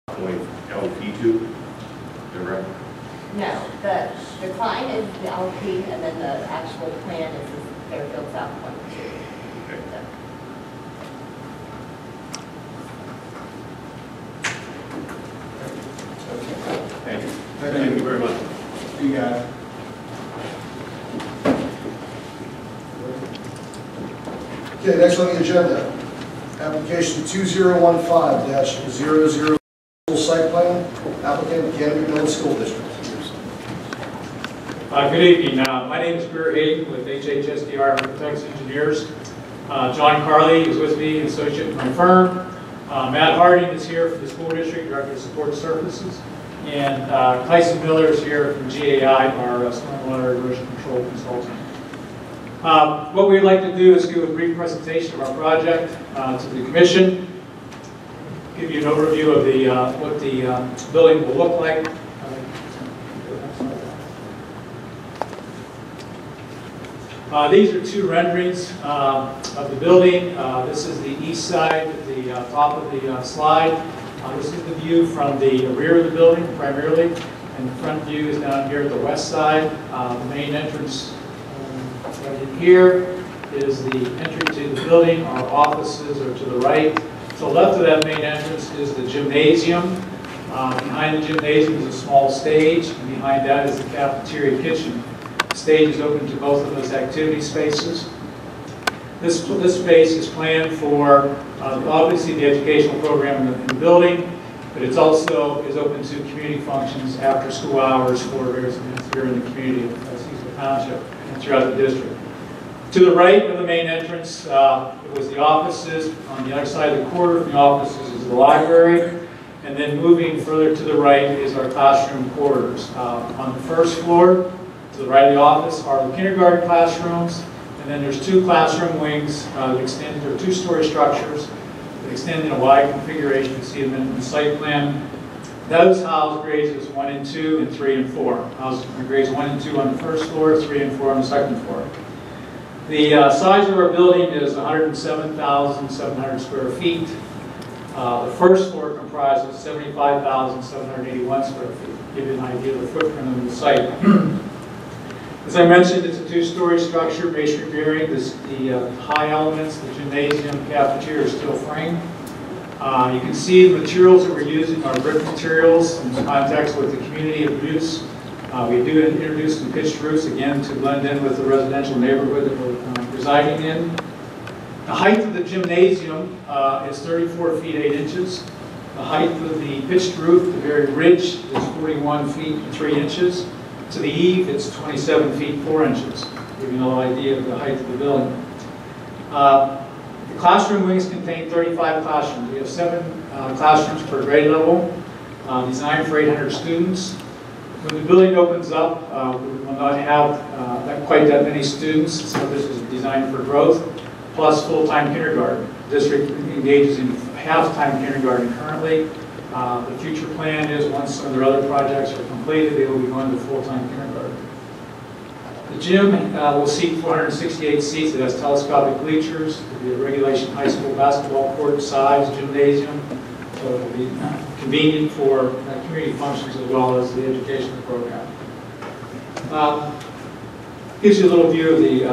going LP to, correct? No, the decline is the LP, and then the actual plan is Fairfield South 1-2. Okay. Thank you. Thank you very much. You got it. Okay, next on the agenda, application 2015-00 site plan, applicant Canterbury Middle School District. Good evening. My name is Greer Hayden with HHSDR Architects Engineers. John Carley is with me, associate in my firm. Matt Harding is here from the school district, Director of Support Services. And Tyson Miller is here from GAI, our stormwater erosion control consultant. What we'd like to do is give a brief presentation of our project to the Commission, give you an overview of the what the building will look like. These are two renderings of the building. This is the east side, the top of the slide. This is the view from the rear of the building primarily, and the front view is down here at the west side. The main entrance right in here is the entry to the building. Our offices are to the right. To the left of that main entrance is the gymnasium. Behind the gymnasium is a small stage, and behind that is the cafeteria kitchen. The stage is open to both of those activity spaces. This space is planned for obviously the educational program in the building, but it's also is open to community functions after school hours for various events here in the community of Cecil Township and throughout the district. To the right of the main entrance it was the offices. On the other side of the corridor from the offices is the library. And then moving further to the right is our classroom quarters. On the first floor, to the right of the office, are the kindergarten classrooms. And then there's two classroom wings that extend, they're two-story structures that extend in a wide configuration. You see them in the site plan. Those house grades 1 and 2 and 3 and 4. House grades 1 and 2 on the first floor, 3 and 4 on the second floor. The size of our building is 107,700 square feet. The first floor comprises 75,781 square feet. To give you an idea of the footprint of the site. As I mentioned, it's a two-story structure, masonry bearing. The high elements, the gymnasium, cafeteria, are steel frame. You can see the materials that we're using are brick materials in context with the community of Muse. We do introduce some pitched roofs, again, to blend in with the residential neighborhood that we're residing in. The height of the gymnasium is 34 feet 8 inches. The height of the pitched roof, the very ridge, is 41 feet 3 inches. To the eave, it's 27 feet 4 inches. Give you an idea of the height of the building. The classroom wings contain 35 classrooms. We have 7 classrooms per grade level, designed for 800 students. When the building opens up, we will not have quite that many students, so this is designed for growth, plus full-time kindergarten. The district engages in half-time kindergarten currently. The future plan is once some of their other projects are completed, they will be going to full-time kindergarten. The gym will seat 468 seats. It has telescopic bleachers. It will be a regulation high school basketball court size gymnasium. So it will be convenient for community functions as well as the educational program. Gives you a little view of the,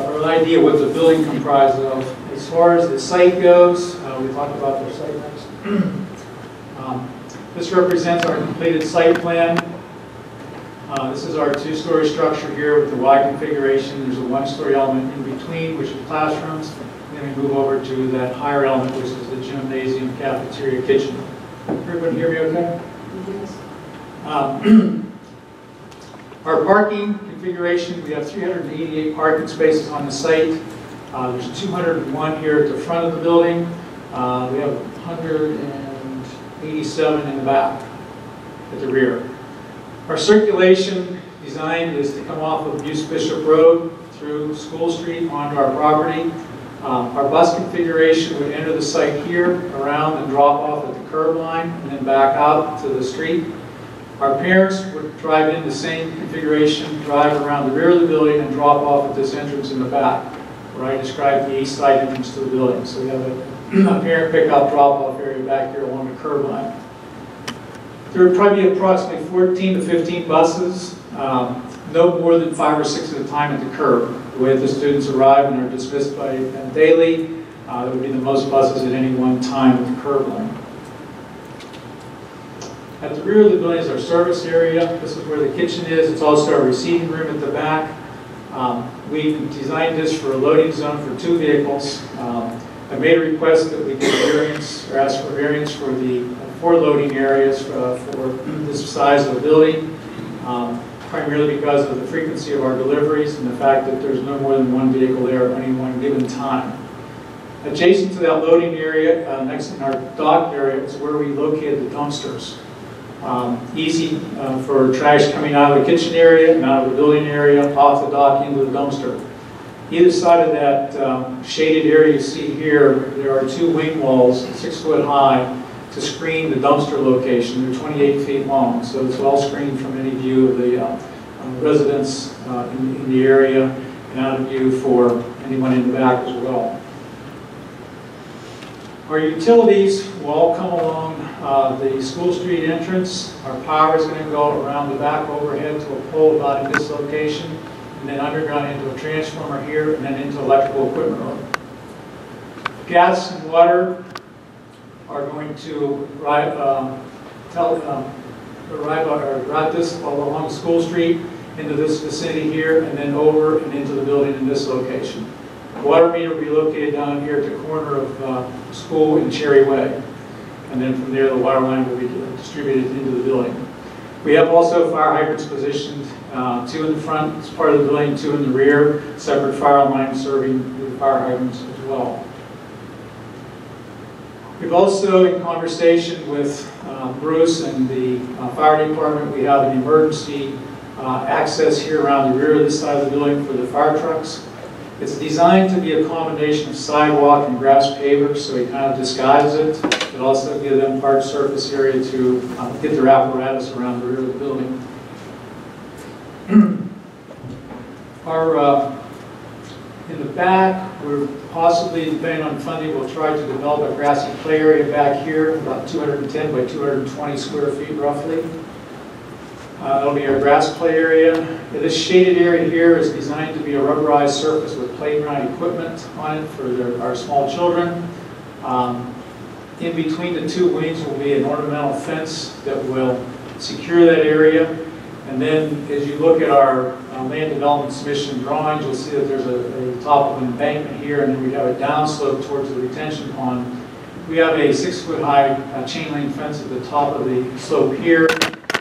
or an idea what the building comprises of. As far as the site goes, we talked about their site next. This represents our completed site plan. This is our two-story structure here with the Y configuration. There's a one-story element in between, which is classrooms. Then we move over to that higher element, which is the gymnasium, cafeteria, kitchen. Everybody hear me okay? Yes. Our parking configuration, we have 388 parking spaces on the site. There's 201 here at the front of the building. We have 187 in the back at the rear. Our circulation design is to come off of Muse Bishop Road through School Street onto our property. Our bus configuration would enter the site here, around and drop off at the curb line, and then back out to the street. Our parents would drive in the same configuration, drive around the rear of the building, and drop off at this entrance in the back, where I described the east side entrance to the building. So we have a parent pickup drop-off area back here along the curb line. There would probably be approximately 14 to 15 buses, no more than 5 or 6 at a time at the curb. The way the students arrive and are dismissed by daily, there would be the most buses at any one time at the curb line. At the rear of the building is our service area. This is where the kitchen is. It's also our receiving room at the back. We designed this for a loading zone for 2 vehicles. I made a request that we get a variance, or ask for variance for the 4 loading areas for this size of the building, primarily because of the frequency of our deliveries and the fact that there's no more than 1 vehicle there at any one given time. Adjacent to that loading area, next in our dock area, is where we located the dumpsters. Easy for trash coming out of the kitchen area and out of the building area, off the dock into the dumpster. Either side of that shaded area you see here, there are 2 wing walls, 6 foot high, to screen the dumpster location. They're 28 feet long, so it's well screened from any view of the residents in the area and out of view for anyone in the back as well. Our utilities will all come along the School Street entrance. Our power is going to go around the back overhead to a pole about in this location, and then underground into a transformer here, and then into electrical equipment room. Gas and water are going to drive this along School Street into this vicinity here, and then over and into the building in this location. The water meter will be located down here at the corner of School and Cherry Way. And then from there, the water line will be distributed into the building. We have also fire hydrants positioned, 2 in the front as part of the building, 2 in the rear, separate fire lines serving the fire hydrants as well. We've also, in conversation with Bruce and the fire department, we have an emergency access here around the rear of this side of the building for the fire trucks. It's designed to be a combination of sidewalk and grass pavers, so it kind of disguises it. It also gives them hard surface area to get their apparatus around the rear of the building. In the back, we're possibly, depending on funding, we'll try to develop a grassy play area back here, about 210 by 220 square feet roughly. That'll be our grass play area. This shaded area here is designed to be a rubberized surface with playground equipment on it for our small children. In between the 2 wings will be an ornamental fence that will secure that area. And then as you look at our land development submission drawings, you'll see that there's a top of an embankment here, and then we have a downslope towards the retention pond. We have a 6 foot high chain link fence at the top of the slope here,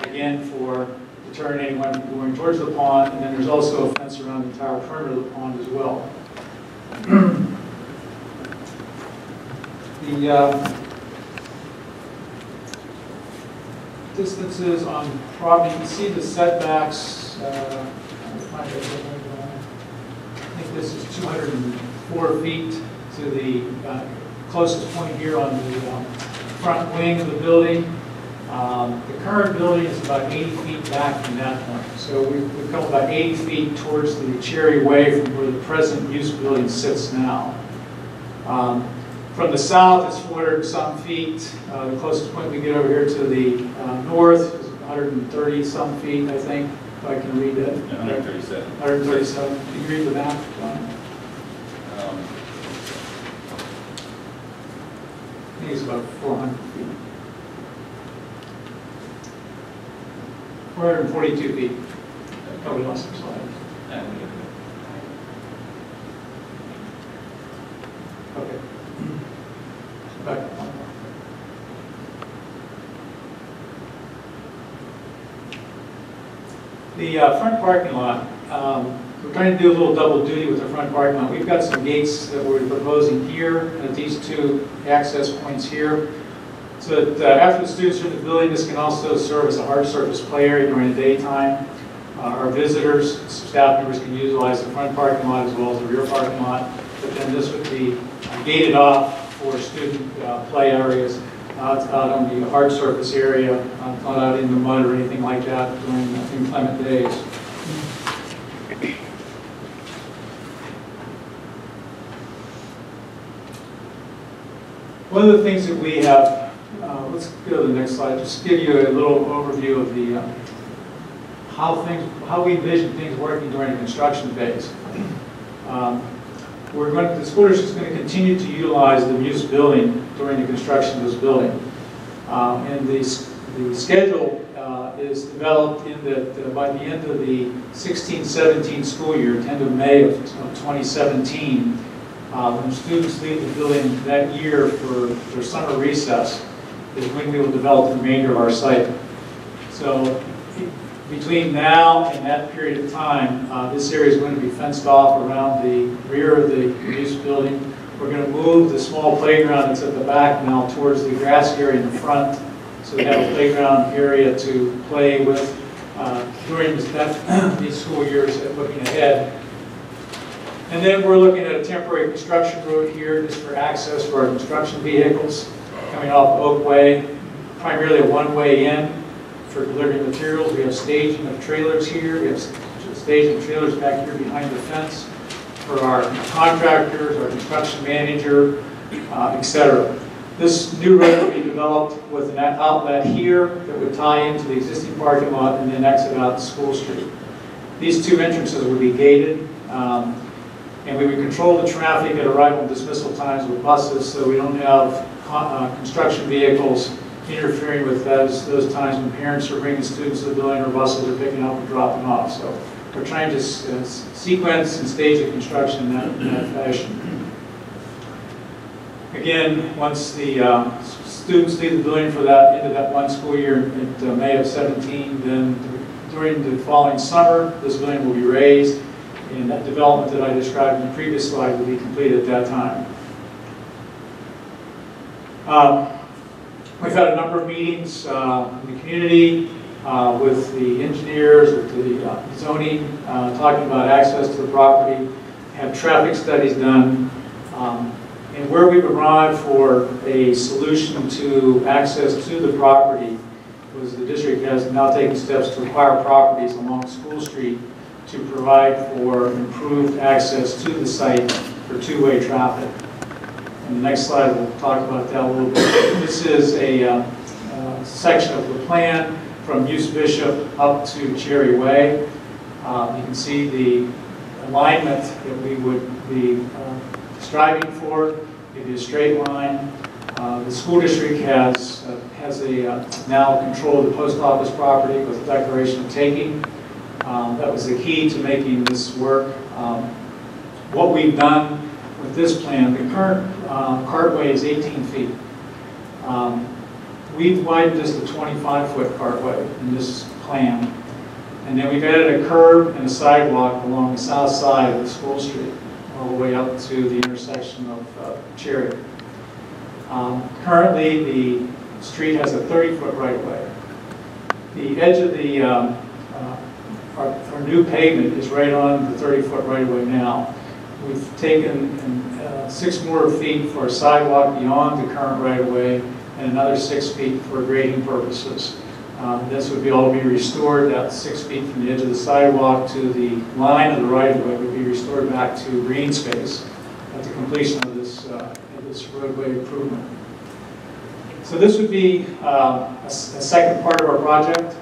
again for deterring anyone from going towards the pond, and then there's also a fence around the entire perimeter of the pond as well. The distances on property, you can see the setbacks. I think this is 204 feet to the closest point here on the front wing of the building. The current building is about 80 feet back from that point. So we've come about 80 feet towards the Cherry Way from where the present Muse building sits now. From the south, it's 400 some feet. The closest point we get over here to the north is 130 some feet, I think, if I can read that. 137. 137. Can you read the map, John? I think it's about 400 feet. 442 feet. Oh, we lost some slides. Okay. Back up one more. The front parking lot, we're trying to do a little double duty with the front parking lot. We've got some gates that we're proposing here and at these 2 access points here. So that after the students are in the building, this can also serve as a hard surface play area during the daytime. Our visitors, staff members can utilize the front parking lot as well as the rear parking lot. But then this would be gated off for student play areas out on the hard surface area, not out in the mud or anything like that during inclement days. One of the things that we have let's go to the next slide. Just give you a little overview of the how we envision things working during the construction phase. The school district is going to continue to utilize the Muse building during the construction of this building. And the schedule is developed in that by the end of the 16-17 school year, at the end of May of 2017, when students leave the building that year for their summer recess, is when we will develop the remainder of our site. So between now and that period of time, this area is going to be fenced off around the rear of the Muse building. We're going to move the small playground that's at the back now towards the grass area in the front, so we have a playground area to play with during these school years looking ahead. And then we're looking at a temporary construction road here just for access for our construction vehicles coming off Oak Way, primarily a one-way in for delivering materials. We have staging of trailers here. We have staging of trailers back here behind the fence for our contractors, our construction manager, etc. This new road will be developed with an outlet here that would tie into the existing parking lot and then exit out to School Street. These two entrances would be gated, and we would control the traffic at arrival and dismissal times with buses, so we don't have construction vehicles interfering with those times when parents are bringing students to the building or buses are picking up and dropping off. So we're trying to sequence and stage the construction in that fashion. Again, once the students leave the building for that end of that one school year in May of 17, then during the following summer, this building will be raised, and that development that I described in the previous slide will be completed at that time. We've had a number of meetings in the community with the engineers, with the zoning, talking about access to the property, have traffic studies done, and where we've arrived for a solution to access to the property was the district has now taken steps to acquire properties along School Street to provide for improved access to the site for two-way traffic. In the next slide, we'll talk about that a little bit. This is a section of the plan from Muse Bishop up to Cherry Way. You can see the alignment that we would be striving for. It'd be a straight line. The school district has now control of the post office property with a declaration of taking. That was the key to making this work. What we've done with this plan, the current cartway is 18 feet. We've widened this to 25-foot cartway in this plan. And then we've added a curb and a sidewalk along the south side of School Street, all the way up to the intersection of Cherry. Currently, the street has a 30-foot right-of-way. The edge of the our new pavement is right on the 30-foot right-of-way now. We've taken 6 more feet for a sidewalk beyond the current right-of-way and another 6 feet for grading purposes. This would be all be restored. That 6 feet from the edge of the sidewalk to the line of the right-of-way would be restored back to green space at the completion of this roadway improvement. So this would be a second part of our project.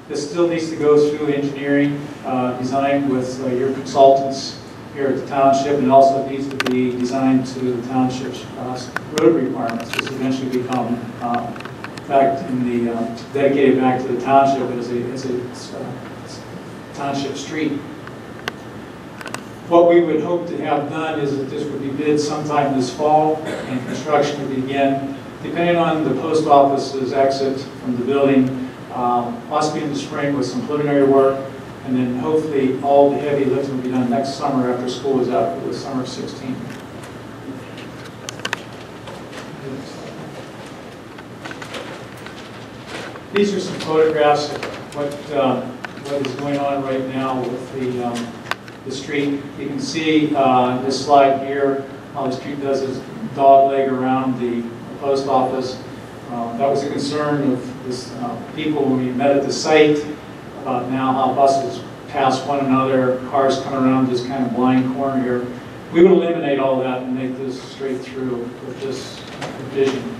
This still needs to go through engineering design with your consultants here at the township, and also needs to be designed to the township's road requirements. This eventually become dedicated back to the township as a township street. What we would hope to have done is that this would be bid sometime this fall, and construction would begin, depending on the post office's exit from the building, possibly in the spring with some preliminary work, and then hopefully all the heavy lifting will be done next summer after school is out for the summer of 16. These are some photographs of what is going on right now with the street. You can see this slide here how the street does its dog leg around the post office. That was a concern of this, people when we met at the site about now how buses pass one another, cars come around this kind of blind corner here. We would eliminate all that and make this straight through with this vision.